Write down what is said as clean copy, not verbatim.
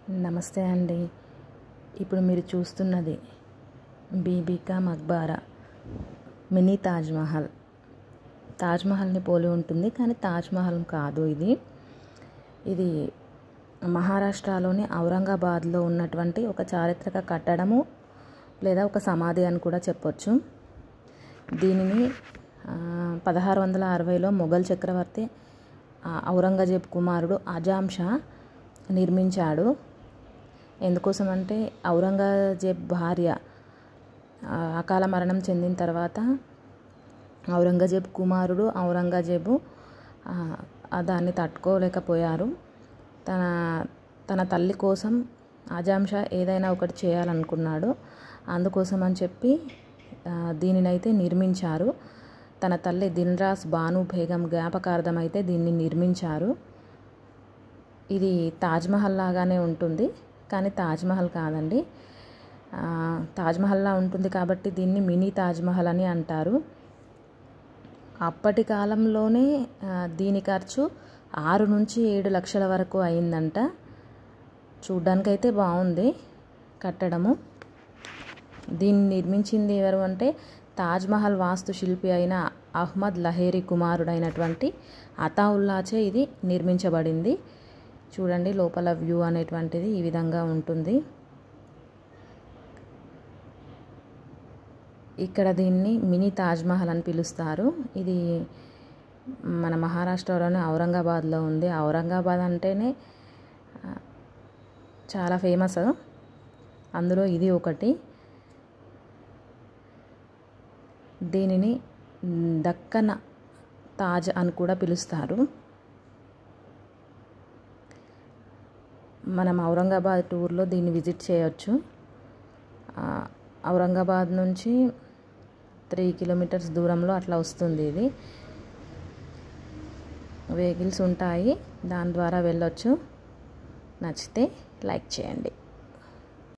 నమస్తే అండి. ఇప్పుడు మీరు చూస్తున్నది బీబీ కా మక్బారా, మినీ తాజ్మహల్. తాజ్మహల్ని పోలి ఉంటుంది కానీ తాజ్మహల్ కాదు. ఇది మహారాష్ట్రలోని ఔరంగాబాద్లో ఉన్నటువంటి ఒక చారిత్రక కట్టడము లేదా ఒక సమాధి అని కూడా చెప్పొచ్చు. దీనిని 1660లో మొఘల్ చక్రవర్తి ఔరంగజేబ్ కుమారుడు ఆజం షా నిర్మించాడు. ఎందుకోసమంటే ఔరంగజేబ్ భార్య అకాల మరణం చెందిన తర్వాత ఔరంగజేబ్ కుమారుడు ఔరంగజేబు దాన్ని తట్టుకోలేకపోయారు. తన తల్లి కోసం ఆజం షా ఏదైనా ఒకటి చేయాలనుకున్నాడు. అందుకోసం అని చెప్పి దీనినైతే నిర్మించారు. తన తల్లి దిల్రాస్ బాను బేగం జ్ఞాపకార్థం అయితే దీన్ని నిర్మించారు. ఇది తాజ్మహల్ లాగానే ఉంటుంది కానీ తాజ్మహల్ కాదండి. తాజ్మహల్లా ఉంటుంది కాబట్టి దీన్ని మినీ తాజ్మహల్ అని అంటారు. అప్పటి కాలంలోనే దీని ఖర్చు 6 నుంచి 7 లక్షల వరకు అయిందంట. చూడ్డానికైతే బాగుంది కట్టడము. దీన్ని నిర్మించింది ఎవరు అంటే తాజ్మహల్ వాస్తు శిల్పి అయిన అహ్మద్ లహేరీ కుమారుడైనటువంటి అతావుల్లాచే ఇది నిర్మించబడింది. చూడండి, లోపల వ్యూ అనేటువంటిది ఈ విధంగా ఉంటుంది. ఇక్కడ దీన్ని మినీ తాజ్మహల్ అని పిలుస్తారు. ఇది మన మహారాష్ట్రలోని ఔరంగాబాద్లో ఉంది. ఔరంగాబాద్ అంటేనే చాలా ఫేమస్, అందులో ఇది ఒకటి. దీనిని దక్కన్ తాజ్ అని కూడా పిలుస్తారు. మనం ఔరంగాబాద్ టూర్లో దీన్ని విజిట్ చేయొచ్చు. ఔరంగాబాద్ నుంచి 3 కిలోమీటర్స్ దూరంలో అట్లా వస్తుంది. ఇది వెహికల్స్ ఉంటాయి, దాని ద్వారా వెళ్ళొచ్చు. నచ్చితే లైక్ చేయండి.